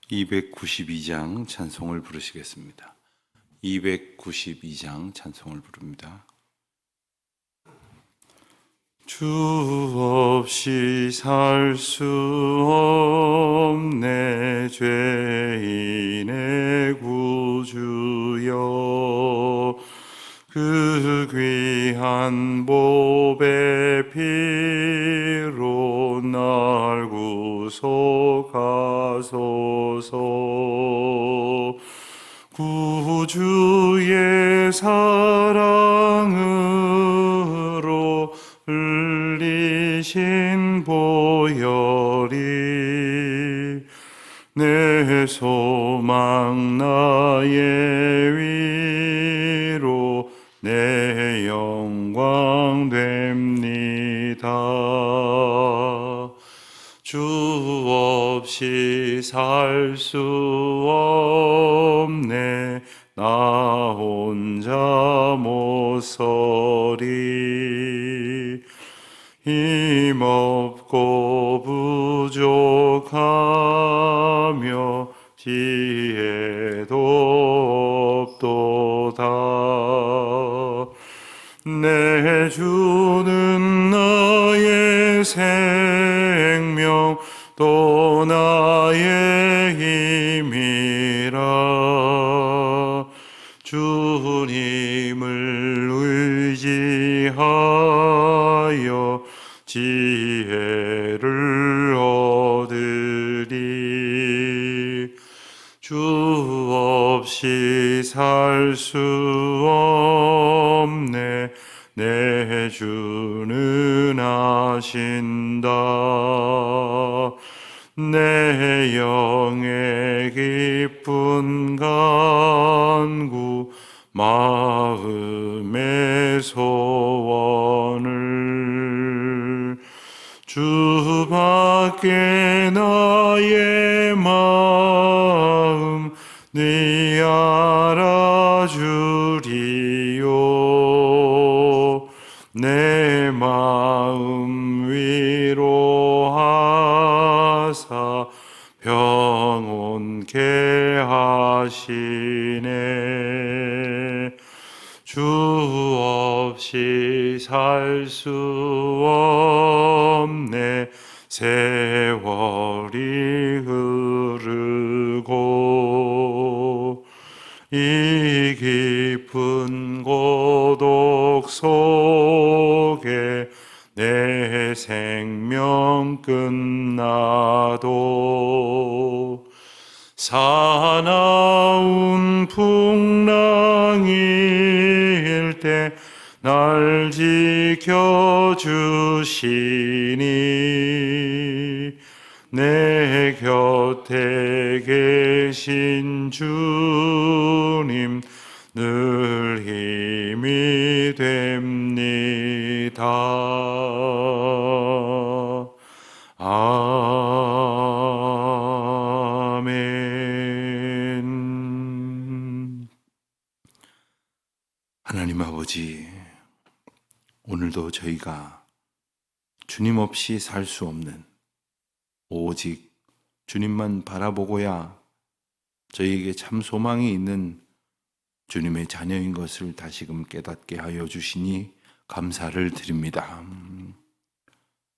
292장 찬송을 부르시겠습니다. 292장 찬송을 부릅니다. 주 없이 살 수 없네 죄인의 구주여, 그 귀한 보배 피로 날 구속하소서. 구주의 사랑으로 흘리신 보혈이 내 소망 나의 위로 내 영광 됩니다. 주 없이 살 수 없네 나 혼자 못 서리. 힘없고 부족하며 지혜도 없도다. 내 주는 나의 생명 또 나의 힘이라. 주님을 의지하여 지혜를 얻으리. 주 없이 살 수 없네 내 주는 아신다. 내 영의 깊은 간구 마음의 소원을 주밖에 나의 마음 네 알아주리요. 내 마음 위로하사 평온케 하시네. 주 없이 살 수 없네 세월이 흐르고 이 깊은 고독 속에 내 생명 끝나도 사나운 풍랑일 때 날 지켜주시니 내 곁에 계신 주님 늘 힘이 됩니다. 아멘. 하나님 아버지, 오늘도 저희가 주님 없이 살 수 없는, 오직 주님만 바라보고야 저희에게 참 소망이 있는 주님의 자녀인 것을 다시금 깨닫게 하여 주시니 감사를 드립니다.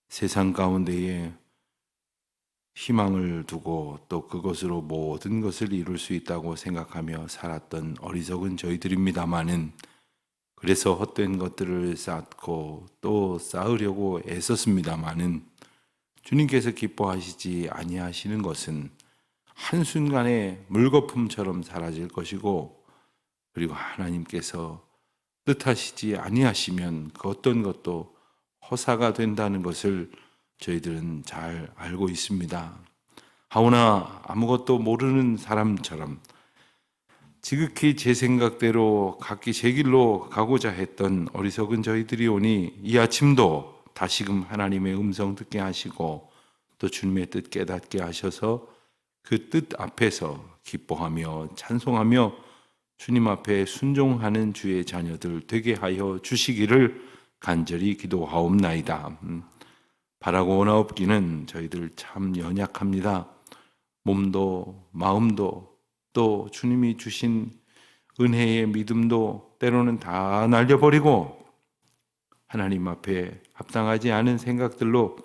세상 가운데에 희망을 두고 또 그것으로 모든 것을 이룰 수 있다고 생각하며 살았던 어리석은 저희들입니다마는, 그래서 헛된 것들을 쌓고 또 쌓으려고 애썼습니다마는, 주님께서 기뻐하시지 아니하시는 것은 한순간에 물거품처럼 사라질 것이고, 그리고 하나님께서 뜻하시지 아니하시면 그 어떤 것도 허사가 된다는 것을 저희들은 잘 알고 있습니다. 하오나 아무것도 모르는 사람처럼 지극히 제 생각대로 각기 제 길로 가고자 했던 어리석은 저희들이 오니 이 아침도 다시금 하나님의 음성 듣게 하시고 또 주님의 뜻 깨닫게 하셔서 그 뜻 앞에서 기뻐하며 찬송하며 주님 앞에 순종하는 주의 자녀들 되게 하여 주시기를 간절히 기도하옵나이다. 바라고 원하옵기는 저희들 참 연약합니다. 몸도 마음도 또 주님이 주신 은혜의 믿음도 때로는 다 날려버리고 하나님 앞에 합당하지 않은 생각들로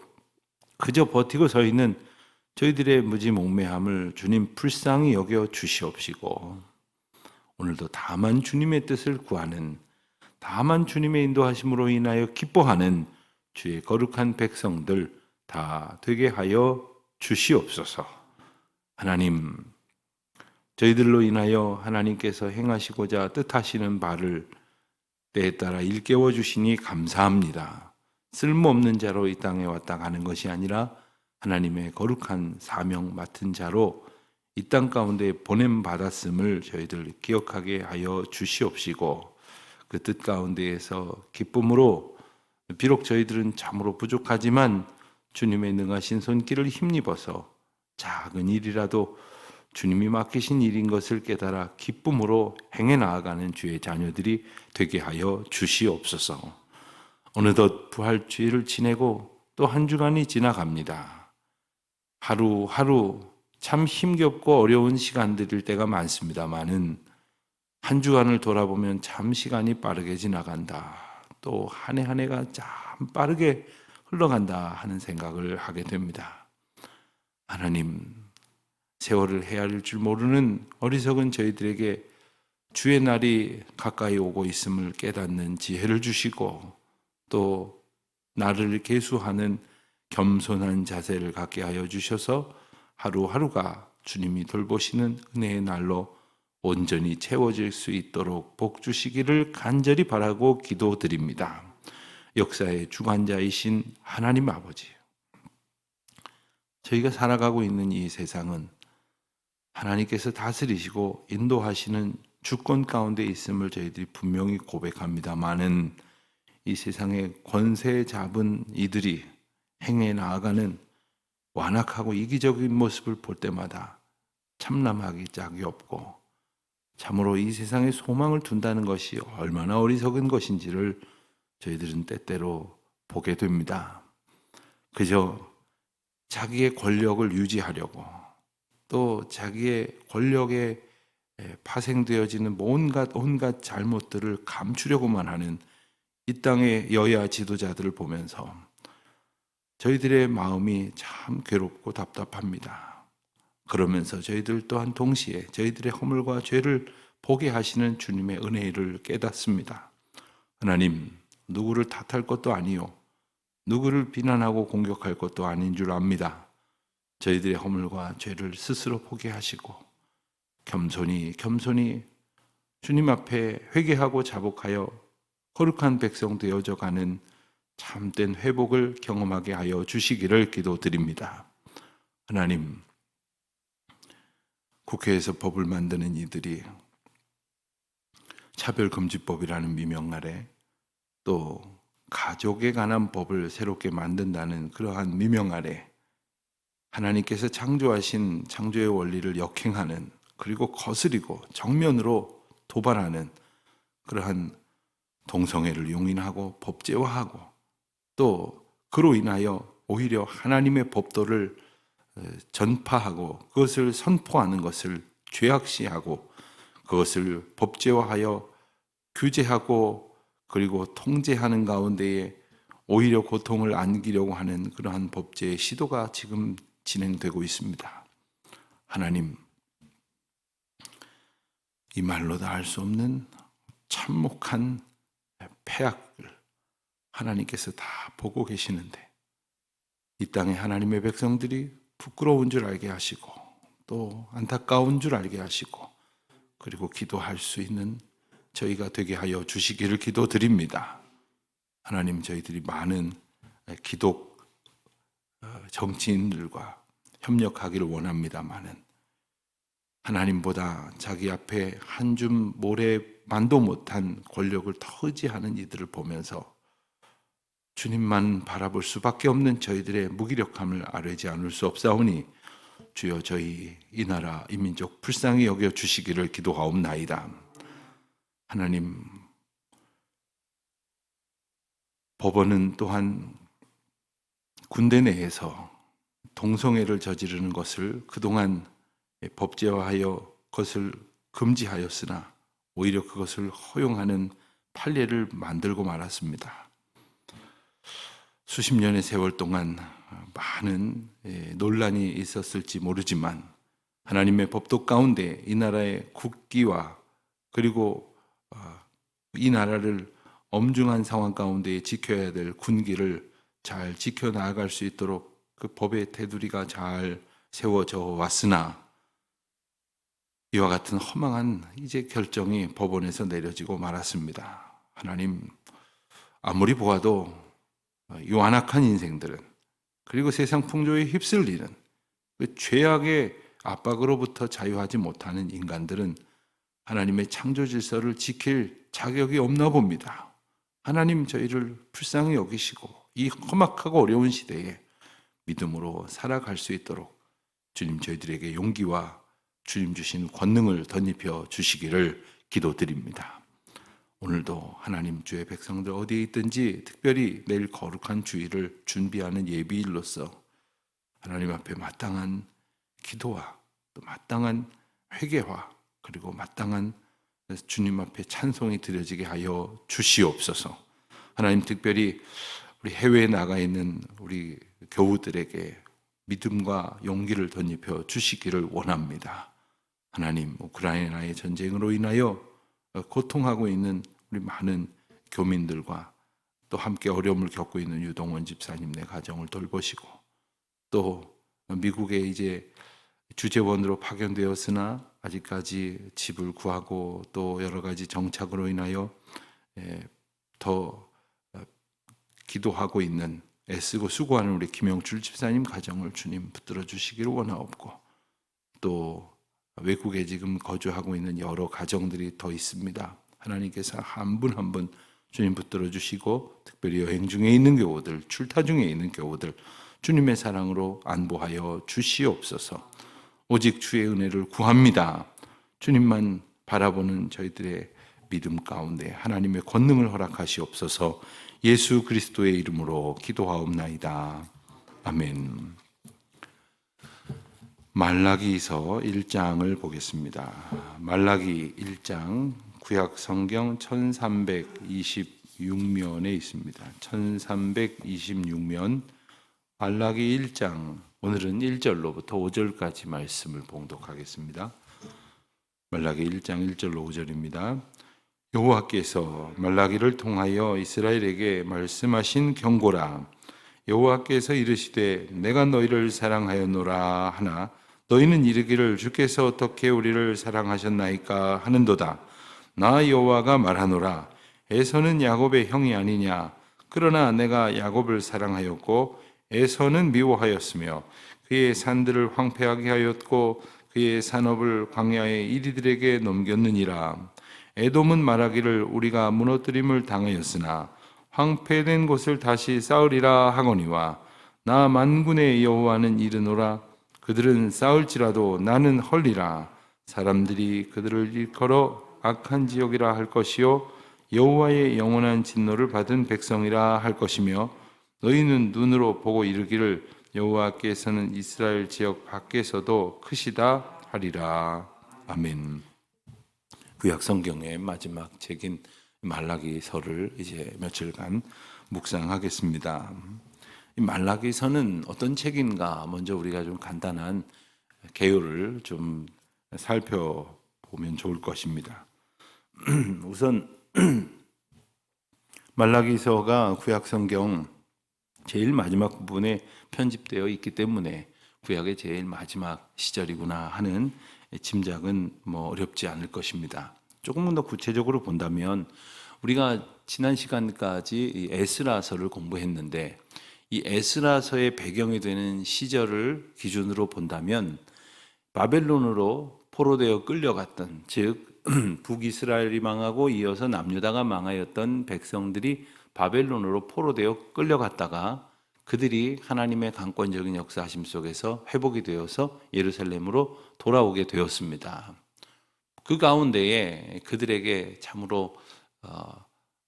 그저 버티고 서 있는 저희들의 무지몽매함을 주님 불쌍히 여겨 주시옵시고 오늘도 다만 주님의 뜻을 구하는 다만 주님의 인도하심으로 인하여 기뻐하는 주의 거룩한 백성들 다 되게 하여 주시옵소서. 하나님, 저희들로 인하여 하나님께서 행하시고자 뜻하시는 바를 때에 따라 일깨워 주시니 감사합니다. 쓸모없는 자로 이 땅에 왔다 가는 것이 아니라 하나님의 거룩한 사명 맡은 자로 이 땅 가운데 보냄 받았음을 저희들 기억하게 하여 주시옵시고 그 뜻 가운데에서 기쁨으로 비록 저희들은 참으로 부족하지만 주님의 능하신 손길을 힘입어서 작은 일이라도 주님이 맡기신 일인 것을 깨달아 기쁨으로 행해 나아가는 주의 자녀들이 되게 하여 주시옵소서. 어느덧 부활주일을 지내고 또 한 주간이 지나갑니다. 하루하루 참 힘겹고 어려운 시간들일 때가 많습니다만은 한 주간을 돌아보면 참 시간이 빠르게 지나간다. 또 한 해 한 해가 참 빠르게 흘러간다 하는 생각을 하게 됩니다. 하나님, 세월을 헤아릴 줄 모르는 어리석은 저희들에게 주의 날이 가까이 오고 있음을 깨닫는 지혜를 주시고 또 나를 계수하는 겸손한 자세를 갖게 하여 주셔서 하루하루가 주님이 돌보시는 은혜의 날로 온전히 채워질 수 있도록 복 주시기를 간절히 바라고 기도드립니다. 역사의 주관자이신 하나님 아버지, 저희가 살아가고 있는 이 세상은 하나님께서 다스리시고 인도하시는 주권 가운데 있음을 저희들이 분명히 고백합니다마는 이 세상의 권세 잡은 이들이 행해 나아가는 완악하고 이기적인 모습을 볼 때마다 참남하기 짝이 없고 참으로 이 세상에 소망을 둔다는 것이 얼마나 어리석은 것인지를 저희들은 때때로 보게 됩니다. 그저 자기의 권력을 유지하려고 또 자기의 권력에 파생되어지는 온갖 잘못들을 감추려고만 하는 이 땅의 여야 지도자들을 보면서 저희들의 마음이 참 괴롭고 답답합니다. 그러면서 저희들 또한 동시에 저희들의 허물과 죄를 보게 하시는 주님의 은혜를 깨닫습니다. 하나님, 누구를 탓할 것도 아니요 누구를 비난하고 공격할 것도 아닌 줄 압니다. 저희들의 허물과 죄를 스스로 보게 하시고 겸손히 주님 앞에 회개하고 자복하여 거룩한 백성 되어져 가는 참된 회복을 경험하게 하여 주시기를 기도드립니다. 하나님, 국회에서 법을 만드는 이들이 차별금지법이라는 미명 아래 또 가족에 관한 법을 새롭게 만든다는 그러한 미명 아래 하나님께서 창조하신 창조의 원리를 역행하는 그리고 거스리고 정면으로 도발하는 그러한 동성애를 용인하고 법제화하고 또 그로 인하여 오히려 하나님의 법도를 전파하고 그것을 선포하는 것을 죄악시하고 그것을 법제화하여 규제하고 그리고 통제하는 가운데에 오히려 고통을 안기려고 하는 그러한 법제의 시도가 지금 진행되고 있습니다. 하나님, 이 말로도 알 수 없는 참혹한 폐악을 하나님께서 다 보고 계시는데 이 땅에 하나님의 백성들이 부끄러운 줄 알게 하시고 또 안타까운 줄 알게 하시고 그리고 기도할 수 있는 저희가 되게 하여 주시기를 기도드립니다. 하나님, 저희들이 많은 기독 정치인들과 협력하기를 원합니다마는 하나님보다 자기 앞에 한 줌 모래만도 못한 권력을 더 의지하는 이들을 보면서 주님만 바라볼 수밖에 없는 저희들의 무기력함을 아뢰지 않을 수 없사오니 주여 저희 이 나라 이 민족 불쌍히 여겨 주시기를 기도하옵나이다. 하나님, 법원은 또한 군대 내에서 동성애를 저지르는 것을 그동안 법제화하여 그것을 금지하였으나 오히려 그것을 허용하는 판례를 만들고 말았습니다. 수십 년의 세월 동안 많은 논란이 있었을지 모르지만 하나님의 법도 가운데 이 나라의 국기와 그리고 이 나라를 엄중한 상황 가운데 지켜야 될 군기를 잘 지켜나갈 수 있도록 그 법의 테두리가 잘 세워져 왔으나 이와 같은 허망한 이제 결정이 법원에서 내려지고 말았습니다. 하나님, 아무리 보아도 이 완악한 인생들은 그리고 세상 풍조에 휩쓸리는 그 죄악의 압박으로부터 자유하지 못하는 인간들은 하나님의 창조 질서를 지킬 자격이 없나 봅니다. 하나님 저희를 불쌍히 여기시고 이 험악하고 어려운 시대에 믿음으로 살아갈 수 있도록 주님 저희들에게 용기와 주님 주신 권능을 덧입혀 주시기를 기도드립니다. 오늘도 하나님 주의 백성들 어디에 있든지 특별히 내일 거룩한 주일을 준비하는 예비일로서 하나님 앞에 마땅한 기도와 또 마땅한 회개와 그리고 마땅한 주님 앞에 찬송이 드려지게 하여 주시옵소서. 하나님 특별히 우리 해외에 나가 있는 우리 교우들에게 믿음과 용기를 덧입혀 주시기를 원합니다. 하나님, 우크라이나의 전쟁으로 인하여 고통하고 있는 우리 많은 교민들과 또 함께 어려움을 겪고 있는 유동원 집사님네 가정을 돌보시고 또 미국에 이제 주재원으로 파견되었으나 아직까지 집을 구하고 또 여러 가지 정착으로 인하여 더 기도하고 있는 애쓰고 수고하는 우리 김영출 집사님 가정을 주님 붙들어 주시기를 원하옵고 또 외국에 지금 거주하고 있는 여러 가정들이 더 있습니다. 하나님께서 한 분 한 분 주님 붙들어 주시고 특별히 여행 중에 있는 교우들, 출타 중에 있는 교우들 주님의 사랑으로 안보하여 주시옵소서. 오직 주의 은혜를 구합니다. 주님만 바라보는 저희들의 믿음 가운데 하나님의 권능을 허락하시옵소서. 예수 그리스도의 이름으로 기도하옵나이다. 아멘. 말라기서 1장을 보겠습니다. 말라기 1장 구약 성경 1326면에 있습니다. 1326면 말라기 1장 오늘은 1절로부터 5절까지 말씀을 봉독하겠습니다. 말라기 1장 1절로 5절입니다. 여호와께서 말라기를 통하여 이스라엘에게 말씀하신 경고라. 여호와께서 이르시되 내가 너희를 사랑하였노라 하나 너희는 이르기를 주께서 어떻게 우리를 사랑하셨나이까 하는도다. 나 여호와가 말하노라. 에서는 야곱의 형이 아니냐. 그러나 내가 야곱을 사랑하였고 에서는 미워하였으며 그의 산들을 황폐하게 하였고 그의 산업을 광야의 이리들에게 넘겼느니라. 에돔은 말하기를 우리가 무너뜨림을 당하였으나 황폐된 곳을 다시 쌓으리라 하거니와 나 만군의 여호와는 이르노라. 그들은 쌓을지라도 나는 헐리라. 사람들이 그들을 일컬어 악한 지역이라 할 것이요 여호와의 영원한 진노를 받은 백성이라 할 것이며 너희는 눈으로 보고 이르기를 여호와께서는 이스라엘 지역 밖에서도 크시다 하리라. 아멘. 구약 성경의 마지막 책인 말라기서를 이제 며칠간 묵상하겠습니다. 이 말라기서는 어떤 책인가 먼저 우리가 좀 간단한 개요를 좀 살펴보면 좋을 것입니다. 우선 말라기서가 구약 성경 제일 마지막 부분에 편집되어 있기 때문에 구약의 제일 마지막 시절이구나 하는 짐작은 어렵지 않을 것입니다. 조금은 더 구체적으로 본다면 우리가 지난 시간까지 이 에스라서를 공부했는데 이 에스라서의 배경이 되는 시절을 기준으로 본다면 바벨론으로 포로되어 끌려갔던 즉 북이스라엘이 망하고 이어서 남유다가 망하였던 백성들이 바벨론으로 포로되어 끌려갔다가 그들이 하나님의 강권적인 역사하심 속에서 회복이 되어서 예루살렘으로 돌아오게 되었습니다. 그 가운데에 그들에게 참으로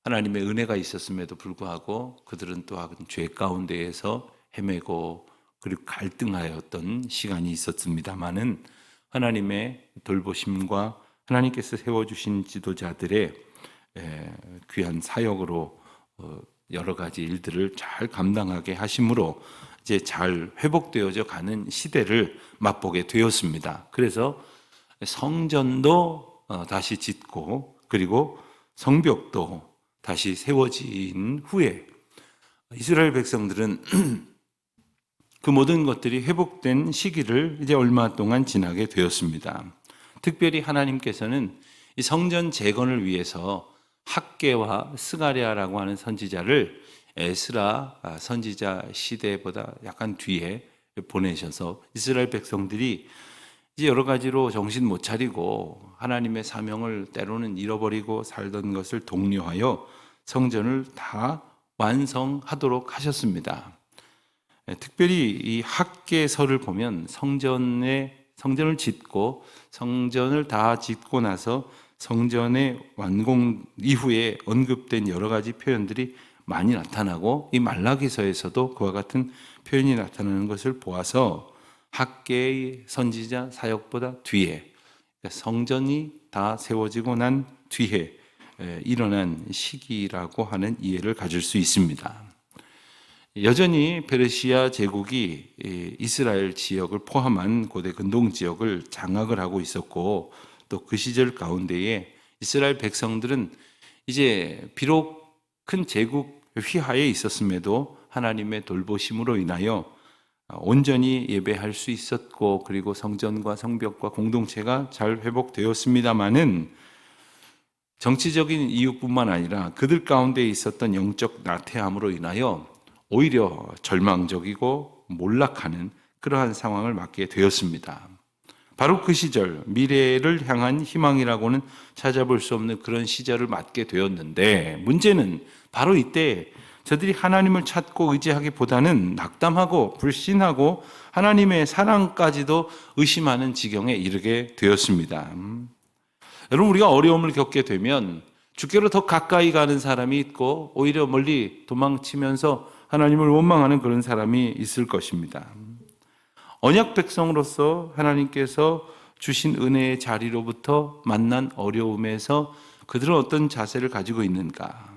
하나님의 은혜가 있었음에도 불구하고 그들은 또한 죄 가운데에서 헤매고 그리고 갈등하였던 시간이 있었습니다마는 하나님의 돌보심과 하나님께서 세워주신 지도자들의 귀한 사역으로 여러 가지 일들을 잘 감당하게 하심으로 이제 잘 회복되어져 가는 시대를 맛보게 되었습니다. 그래서 성전도 다시 짓고 그리고 성벽도 다시 세워진 후에 이스라엘 백성들은 그 모든 것들이 회복된 시기를 이제 얼마 동안 지나게 되었습니다. 특별히 하나님께서는 이 성전 재건을 위해서 학개와 스가랴라고 하는 선지자를 에스라 선지자 시대보다 약간 뒤에 보내셔서 이스라엘 백성들이 이제 여러 가지로 정신 못 차리고 하나님의 사명을 때로는 잃어버리고 살던 것을 독려하여 성전을 다 완성하도록 하셨습니다. 특별히 이 학개서를 보면 성전을 짓고 성전을 다 짓고 나서 성전의 완공 이후에 언급된 여러 가지 표현들이 많이 나타나고 이 말라기서에서도 그와 같은 표현이 나타나는 것을 보아서 학개의 선지자 사역보다 뒤에 성전이 다 세워지고 난 뒤에 일어난 시기라고 하는 이해를 가질 수 있습니다. 여전히 페르시아 제국이 이스라엘 지역을 포함한 고대 근동 지역을 장악을 하고 있었고 또 그 시절 가운데에 이스라엘 백성들은 이제 비록 큰 제국 휘하에 있었음에도 하나님의 돌보심으로 인하여 온전히 예배할 수 있었고 그리고 성전과 성벽과 공동체가 잘 회복되었습니다마는 정치적인 이유뿐만 아니라 그들 가운데 있었던 영적 나태함으로 인하여 오히려 절망적이고 몰락하는 그러한 상황을 맞게 되었습니다. 바로 그 시절 미래를 향한 희망이라고는 찾아볼 수 없는 그런 시절을 맞게 되었는데 문제는 바로 이때 저들이 하나님을 찾고 의지하기보다는 낙담하고 불신하고 하나님의 사랑까지도 의심하는 지경에 이르게 되었습니다. 여러분 우리가 어려움을 겪게 되면 주께로 더 가까이 가는 사람이 있고 오히려 멀리 도망치면서 하나님을 원망하는 그런 사람이 있을 것입니다. 언약 백성으로서 하나님께서 주신 은혜의 자리로부터 만난 어려움에서 그들은 어떤 자세를 가지고 있는가?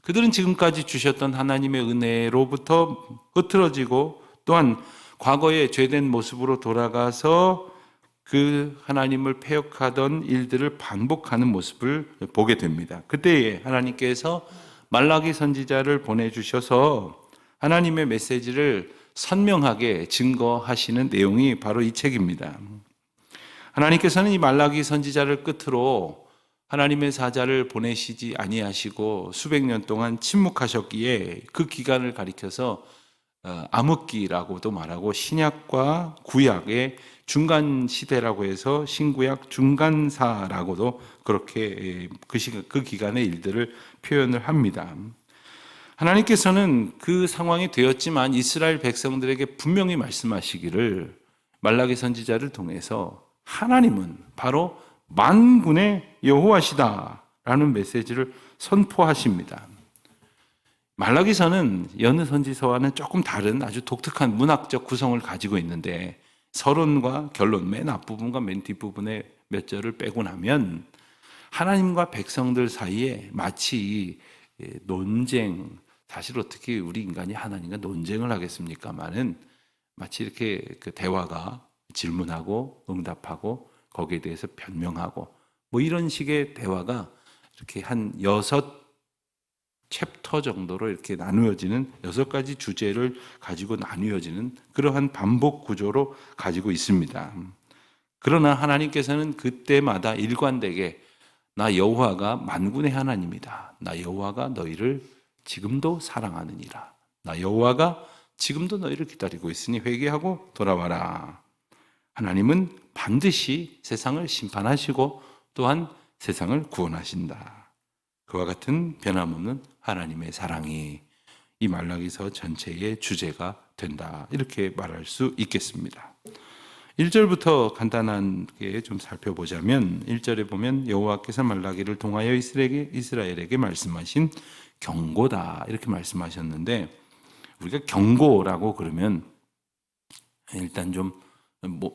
그들은 지금까지 주셨던 하나님의 은혜로부터 흐트러지고 또한 과거의 죄된 모습으로 돌아가서 그 하나님을 패역하던 일들을 반복하는 모습을 보게 됩니다. 그때에 하나님께서 말라기 선지자를 보내주셔서 하나님의 메시지를 선명하게 증거하시는 내용이 바로 이 책입니다. 하나님께서는 이 말라기 선지자를 끝으로 하나님의 사자를 보내시지 아니하시고 수백 년 동안 침묵하셨기에 그 기간을 가리켜서 암흑기라고도 말하고 신약과 구약의 중간 시대라고 해서 신구약 중간사라고도 그렇게 그 기간의 일들을 표현을 합니다. 하나님께서는 그 상황이 되었지만 이스라엘 백성들에게 분명히 말씀하시기를 말라기 선지자를 통해서 하나님은 바로 만군의 여호와시다라는 메시지를 선포하십니다. 말라기서는 여느 선지서와는 조금 다른 아주 독특한 문학적 구성을 가지고 있는데 서론과 결론 맨 앞부분과 맨 뒷부분의 몇 절을 빼고 나면 하나님과 백성들 사이에 마치 논쟁, 사실 어떻게 우리 인간이 하나님과 논쟁을 하겠습니까마는 마치 이렇게 그 대화가 질문하고 응답하고 거기에 대해서 변명하고 뭐 이런 식의 대화가 이렇게 한 6챕터 정도로 이렇게 나누어지는 6가지 주제를 가지고 나누어지는 그러한 반복 구조로 가지고 있습니다. 그러나 하나님께서는 그때마다 일관되게 나 여호와가 만군의 하나님이다. 나 여호와가 너희를 지금도 사랑하느니라. 나 여호와가 지금도 너희를 기다리고 있으니 회개하고 돌아와라. 하나님은 반드시 세상을 심판하시고 또한 세상을 구원하신다. 그와 같은 변함없는 하나님의 사랑이 이 말라기서 전체의 주제가 된다. 이렇게 말할 수 있겠습니다. 1절부터 간단하게 좀 살펴보자면 1절에 보면 여호와께서 말라기를 통하여 이스라엘에게 말씀하신 경고다 이렇게 말씀하셨는데 우리가 경고라고 그러면 일단 좀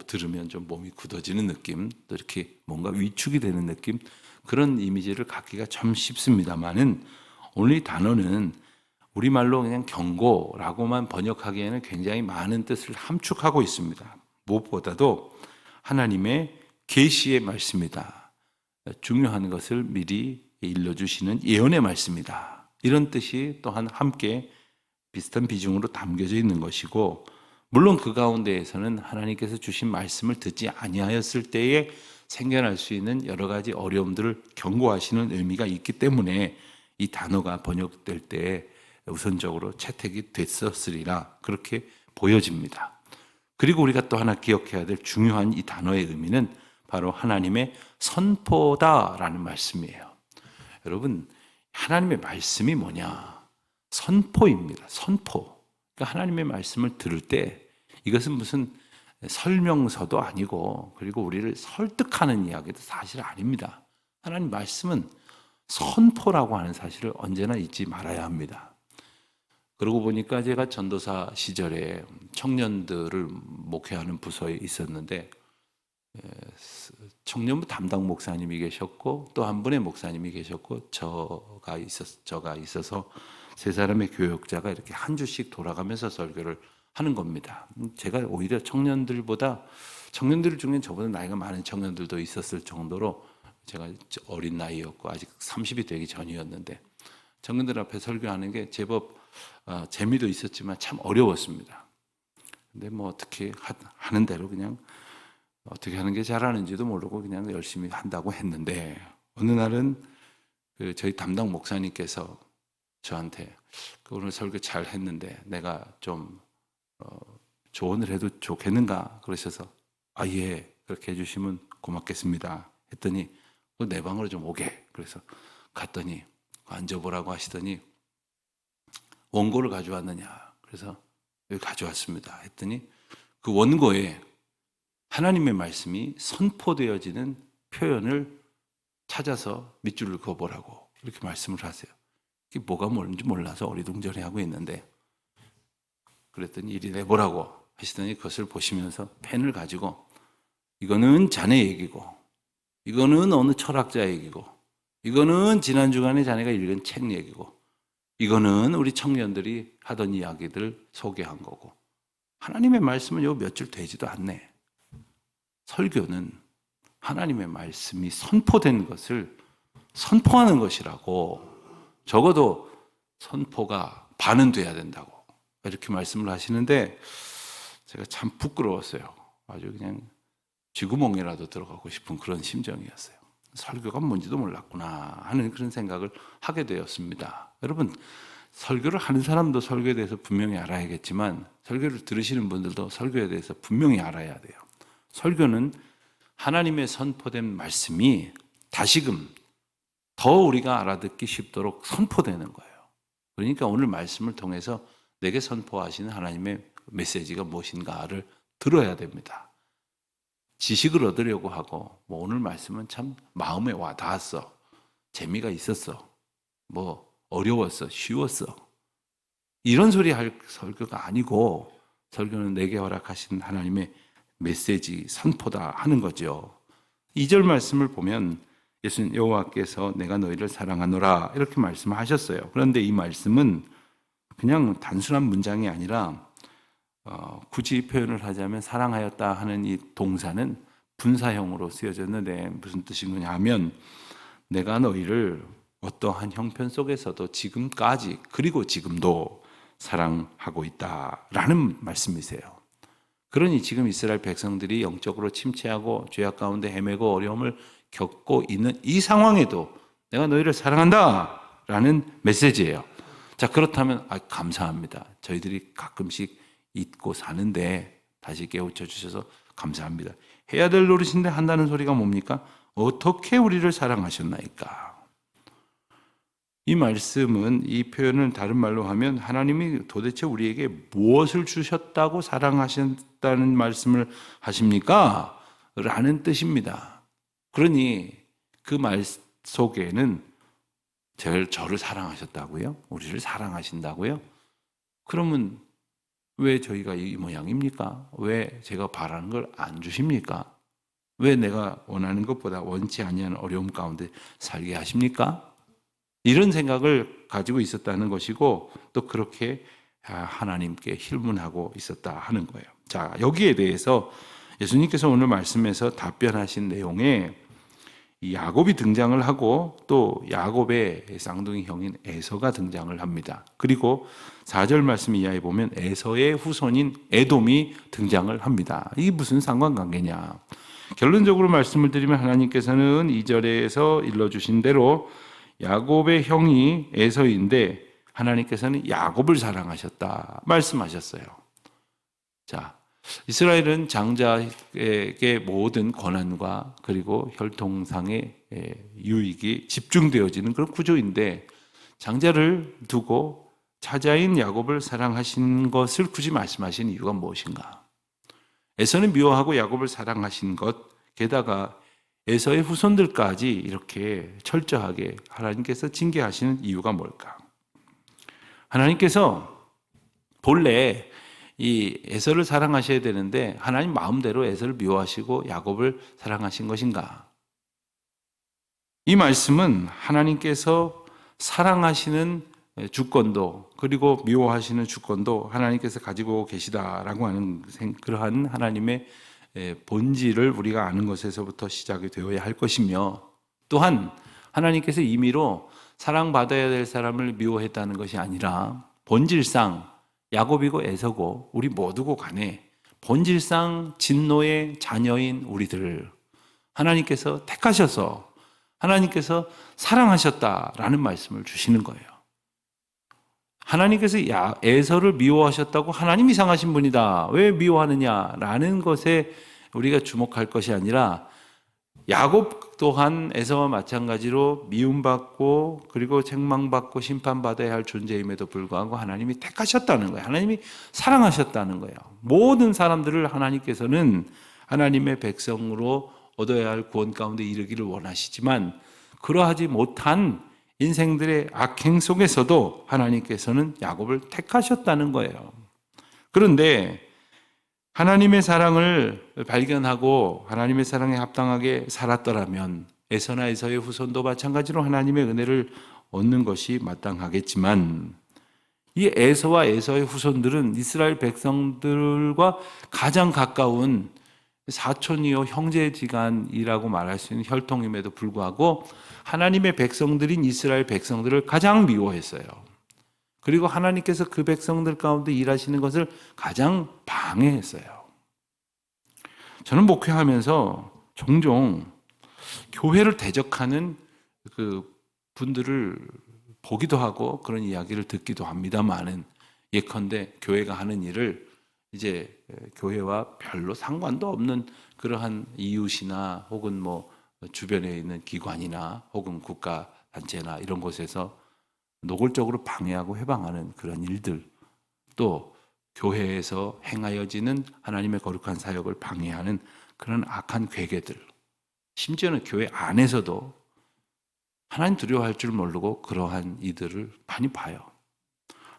들으면 좀 몸이 굳어지는 느낌, 또 이렇게 뭔가 위축이 되는 느낌, 그런 이미지를 갖기가 참 쉽습니다만은 오늘 이 단어는 우리말로 그냥 경고라고만 번역하기에는 굉장히 많은 뜻을 함축하고 있습니다. 무엇보다도 하나님의 계시의 말씀이다. 중요한 것을 미리 일러주시는 예언의 말씀이다. 이런 뜻이 또한 함께 비슷한 비중으로 담겨져 있는 것이고, 물론 그 가운데에서는 하나님께서 주신 말씀을 듣지 아니하였을 때에 생겨날 수 있는 여러 가지 어려움들을 경고하시는 의미가 있기 때문에 이 단어가 번역될 때 우선적으로 채택이 됐었으리라 그렇게 보여집니다. 그리고 우리가 또 하나 기억해야 될 중요한 이 단어의 의미는 바로 하나님의 선포다라는 말씀이에요. 여러분, 하나님의 말씀이 뭐냐? 선포입니다. 선포. 그러니까 하나님의 말씀을 들을 때 이것은 무슨 설명서도 아니고, 그리고 우리를 설득하는 이야기도 사실 아닙니다. 하나님 말씀은 선포라고 하는 사실을 언제나 잊지 말아야 합니다. 그러고 보니까 제가 전도사 시절에 청년들을 목회하는 부서에 있었는데 청년부 담당 목사님이 계셨고 또 한 분의 목사님이 계셨고 저가 있어서 세 사람의 교역자가 이렇게 한 주씩 돌아가면서 설교를 하는 겁니다. 제가 오히려 청년들 중에 저보다 나이가 많은 청년들도 있었을 정도로 제가 어린 나이였고 아직 30이 되기 전이었는데 청년들 앞에 설교하는 게 제법 재미도 있었지만 참 어려웠습니다. 근데 뭐 어떻게 하는 대로 그냥 어떻게 하는 게 잘하는지도 모르고 그냥 열심히 한다고 했는데, 어느 날은 저희 담당 목사님께서 저한테 오늘 설교 잘 했는데 내가 좀 조언을 해도 좋겠는가 그러셔서 예, 그렇게 해주시면 고맙겠습니다 했더니 내 방으로 좀 오게 그래서 갔더니 앉아보라고 하시더니 원고를 가져왔느냐 그래서 여기 가져왔습니다 했더니 그 원고에 하나님의 말씀이 선포되어지는 표현을 찾아서 밑줄을 그어보라고 이렇게 말씀을 하세요. 이게 뭐가 뭔지 몰라서 어리둥절해하고 있는데 그랬더니 이리 내보라고 하시더니 그것을 보시면서 펜을 가지고 이거는 자네 얘기고 이거는 어느 철학자 얘기고 이거는 지난 주간에 자네가 읽은 책 얘기고 이거는 우리 청년들이 하던 이야기들 소개한 거고 하나님의 말씀은 요 몇 줄 되지도 않네. 설교는 하나님의 말씀이 선포된 것을 선포하는 것이라고, 적어도 선포가 반은 돼야 된다고 이렇게 말씀을 하시는데 제가 참 부끄러웠어요. 아주 그냥 쥐구멍이라도 들어가고 싶은 그런 심정이었어요. 설교가 뭔지도 몰랐구나 하는 그런 생각을 하게 되었습니다. 여러분, 설교를 하는 사람도 설교에 대해서 분명히 알아야겠지만 설교를 들으시는 분들도 설교에 대해서 분명히 알아야 돼요. 설교는 하나님의 선포된 말씀이 다시금 더 우리가 알아듣기 쉽도록 선포되는 거예요. 그러니까 오늘 말씀을 통해서 내게 선포하시는 하나님의 메시지가 무엇인가를 들어야 됩니다. 지식을 얻으려고 하고 오늘 말씀은 참 마음에 와 닿았어, 재미가 있었어, 어려웠어, 쉬웠어, 이런 소리 할 설교가 아니고 설교는 내게 허락하신 하나님의 메시지 선포다 하는 거죠. 2절 말씀을 보면 예수님 여호와께서 내가 너희를 사랑하노라 이렇게 말씀하셨어요. 그런데 이 말씀은 그냥 단순한 문장이 아니라 굳이 표현을 하자면 사랑하였다 하는 이 동사는 분사형으로 쓰여졌는데 무슨 뜻인 거냐 하면 내가 너희를 어떠한 형편 속에서도 지금까지 그리고 지금도 사랑하고 있다라는 말씀이세요. 그러니 지금 이스라엘 백성들이 영적으로 침체하고 죄악 가운데 헤매고 어려움을 겪고 있는 이 상황에도 내가 너희를 사랑한다라는 메시지예요. 자, 그렇다면 감사합니다. 저희들이 가끔씩 잊고 사는데 다시 깨우쳐 주셔서 감사합니다. 해야 될 노릇인데 한다는 소리가 뭡니까? 어떻게 우리를 사랑하셨나이까? 이 말씀은, 이 표현을 다른 말로 하면 하나님이 도대체 우리에게 무엇을 주셨다고 사랑하셨다는 말씀을 하십니까? 라는 뜻입니다. 그러니 그 말 속에는 저를 사랑하셨다고요? 우리를 사랑하신다고요? 그러면 왜 저희가 이 모양입니까? 왜 제가 바라는 걸 안 주십니까? 왜 내가 원하는 것보다 원치 아니한 어려움 가운데 살게 하십니까? 이런 생각을 가지고 있었다는 것이고 또 그렇게 하나님께 힐문하고 있었다 하는 거예요. 자, 여기에 대해서 예수님께서 오늘 말씀에서 답변하신 내용에 이 야곱이 등장을 하고 또 야곱의 쌍둥이 형인 에서가 등장을 합니다. 그리고 4절 말씀 이하에 보면 에서의 후손인 에돔이 등장을 합니다. 이게 무슨 상관관계냐? 결론적으로 말씀을 드리면 하나님께서는 2절에서 일러주신 대로 야곱의 형이 에서인데 하나님께서는 야곱을 사랑하셨다 말씀하셨어요. 자, 이스라엘은 장자에게 모든 권한과 그리고 혈통상의 유익이 집중되어지는 그런 구조인데 장자를 두고 차자인 야곱을 사랑하신 것을 굳이 말씀하신 이유가 무엇인가? 에서는 미워하고 야곱을 사랑하신 것, 게다가 에서의 후손들까지 이렇게 철저하게 하나님께서 징계하시는 이유가 뭘까? 하나님께서 본래 이 에서를 사랑하셔야 되는데 하나님 마음대로 에서를 미워하시고 야곱을 사랑하신 것인가? 이 말씀은 하나님께서 사랑하시는 주권도 그리고 미워하시는 주권도 하나님께서 가지고 계시다라고 하는 그러한 하나님의 본질을 우리가 아는 것에서부터 시작이 되어야 할 것이며 또한 하나님께서 임의로 사랑받아야 될 사람을 미워했다는 것이 아니라 본질상 야곱이고 에서고 우리 모두고 간에 본질상 진노의 자녀인 우리들을 하나님께서 택하셔서 하나님께서 사랑하셨다라는 말씀을 주시는 거예요. 하나님께서 에서를 미워하셨다고 하나님 이상하신 분이다. 왜 미워하느냐라는 것에 우리가 주목할 것이 아니라 야곱 또한 에서와 마찬가지로 미움받고 그리고 책망받고 심판받아야 할 존재임에도 불구하고 하나님이 택하셨다는 거예요. 하나님이 사랑하셨다는 거예요. 모든 사람들을 하나님께서는 하나님의 백성으로 얻어야 할 구원 가운데 이르기를 원하시지만 그러하지 못한 인생들의 악행 속에서도 하나님께서는 야곱을 택하셨다는 거예요. 그런데 하나님의 사랑을 발견하고 하나님의 사랑에 합당하게 살았더라면 에서나 에서의 후손도 마찬가지로 하나님의 은혜를 얻는 것이 마땅하겠지만 이 에서와 에서의 후손들은 이스라엘 백성들과 가장 가까운 사촌이요 형제지간이라고 말할 수 있는 혈통임에도 불구하고 하나님의 백성들인 이스라엘 백성들을 가장 미워했어요. 그리고 하나님께서 그 백성들 가운데 일하시는 것을 가장 방해했어요. 저는 목회하면서 종종 교회를 대적하는 그 분들을 보기도 하고 그런 이야기를 듣기도 합니다만은 예컨대 교회가 하는 일을 이제 교회와 별로 상관도 없는 그러한 이웃이나 혹은 뭐 주변에 있는 기관이나 혹은 국가 단체나 이런 곳에서 노골적으로 방해하고 해방하는 그런 일들, 또 교회에서 행하여지는 하나님의 거룩한 사역을 방해하는 그런 악한 괴계들, 심지어는 교회 안에서도 하나님 두려워할 줄 모르고 그러한 이들을 많이 봐요.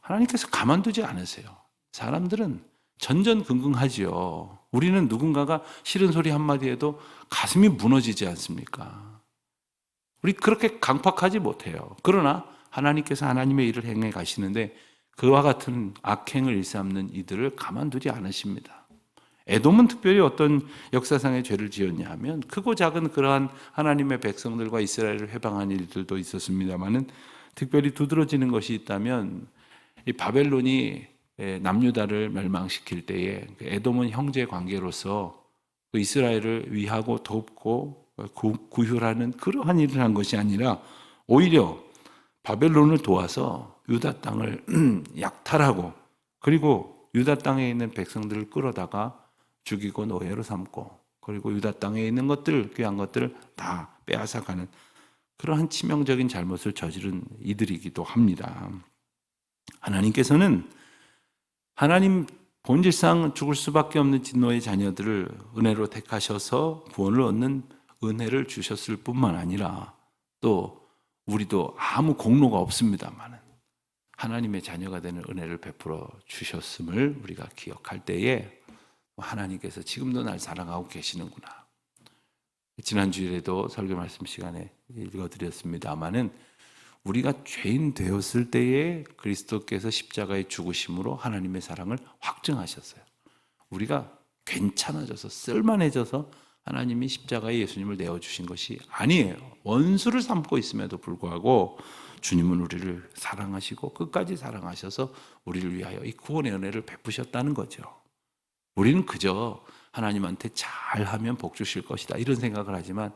하나님께서 가만두지 않으세요. 사람들은 전전긍긍하지요. 우리는 누군가가 싫은 소리 한마디 해도 가슴이 무너지지 않습니까? 우리 그렇게 강팍하지 못해요. 그러나 하나님께서 하나님의 일을 행해 가시는데 그와 같은 악행을 일삼는 이들을 가만두지 않으십니다. 에돔은 특별히 어떤 역사상의 죄를 지었냐 하면 크고 작은 그러한 하나님의 백성들과 이스라엘을 회방한 일들도 있었습니다만은 특별히 두드러지는 것이 있다면 이 바벨론이 남유다를 멸망시킬 때에 에돔은 형제 관계로서 이스라엘을 위하고 돕고 구휼하는 그러한 일을 한 것이 아니라 오히려 바벨론을 도와서 유다 땅을 약탈하고 그리고 유다 땅에 있는 백성들을 끌어다가 죽이고 노예로 삼고 그리고 유다 땅에 있는 것들, 귀한 것들을 다 빼앗아가는 그러한 치명적인 잘못을 저지른 이들이기도 합니다. 하나님께서는 하나님 본질상 죽을 수밖에 없는 진노의 자녀들을 은혜로 택하셔서 구원을 얻는 은혜를 주셨을 뿐만 아니라 또 우리도 아무 공로가 없습니다만은 하나님의 자녀가 되는 은혜를 베풀어 주셨음을 우리가 기억할 때에 하나님께서 지금도 날 사랑하고 계시는구나. 지난주에도 설교 말씀 시간에 읽어드렸습니다마는 우리가 죄인 되었을 때에 그리스도께서 십자가에 죽으심으로 하나님의 사랑을 확증하셨어요. 우리가 괜찮아져서 쓸만해져서 하나님이 십자가에 예수님을 내어주신 것이 아니에요. 원수를 삼고 있음에도 불구하고 주님은 우리를 사랑하시고 끝까지 사랑하셔서 우리를 위하여 이 구원의 은혜를 베푸셨다는 거죠. 우리는 그저 하나님한테 잘하면 복 주실 것이다 이런 생각을 하지만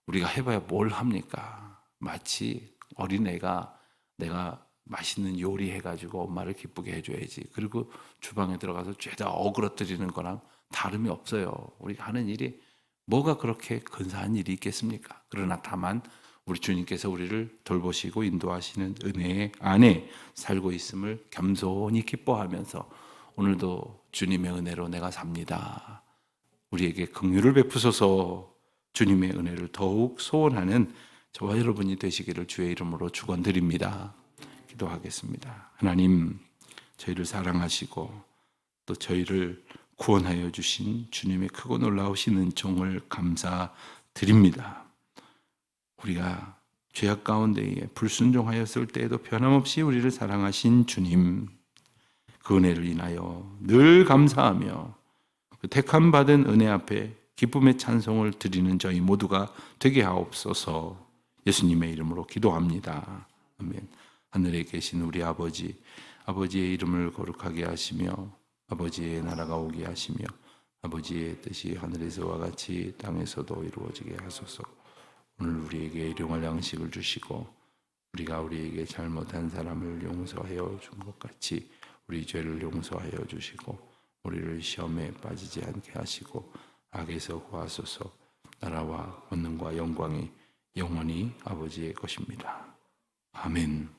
우리가 해봐야 뭘 합니까? 마치 어린애가 내가 맛있는 요리 해가지고 엄마를 기쁘게 해줘야지, 그리고 주방에 들어가서 죄다 어그러뜨리는 거랑 다름이 없어요. 우리가 하는 일이 뭐가 그렇게 근사한 일이 있겠습니까? 그러나 다만 우리 주님께서 우리를 돌보시고 인도하시는 은혜 안에 살고 있음을 겸손히 기뻐하면서 오늘도 주님의 은혜로 내가 삽니다, 우리에게 긍휼을 베푸소서, 주님의 은혜를 더욱 소원하는 저와 여러분이 되시기를 주의 이름으로 축원드립니다. 기도하겠습니다. 하나님, 저희를 사랑하시고 또 저희를 구원하여 주신 주님의 크고 놀라우신 은총을 감사드립니다. 우리가 죄악 가운데에 불순종하였을 때에도 변함없이 우리를 사랑하신 주님, 그 은혜를 인하여 늘 감사하며 그 택함 받은 은혜 앞에 기쁨의 찬송을 드리는 저희 모두가 되게 하옵소서. 예수님의 이름으로 기도합니다. 아멘. 하늘에 계신 우리 아버지, 아버지의 이름을 거룩하게 하시며 아버지의 나라가 오게 하시며 아버지의 뜻이 하늘에서와 같이 땅에서도 이루어지게 하소서. 오늘 우리에게 일용할 양식을 주시고 우리가 우리에게 잘못한 사람을 용서하여 준 것 같이 우리 죄를 용서하여 주시고 우리를 시험에 빠지지 않게 하시고 악에서 구하소서. 나라와 권능과 영광이 영원히 아버지의 것입니다. 아멘.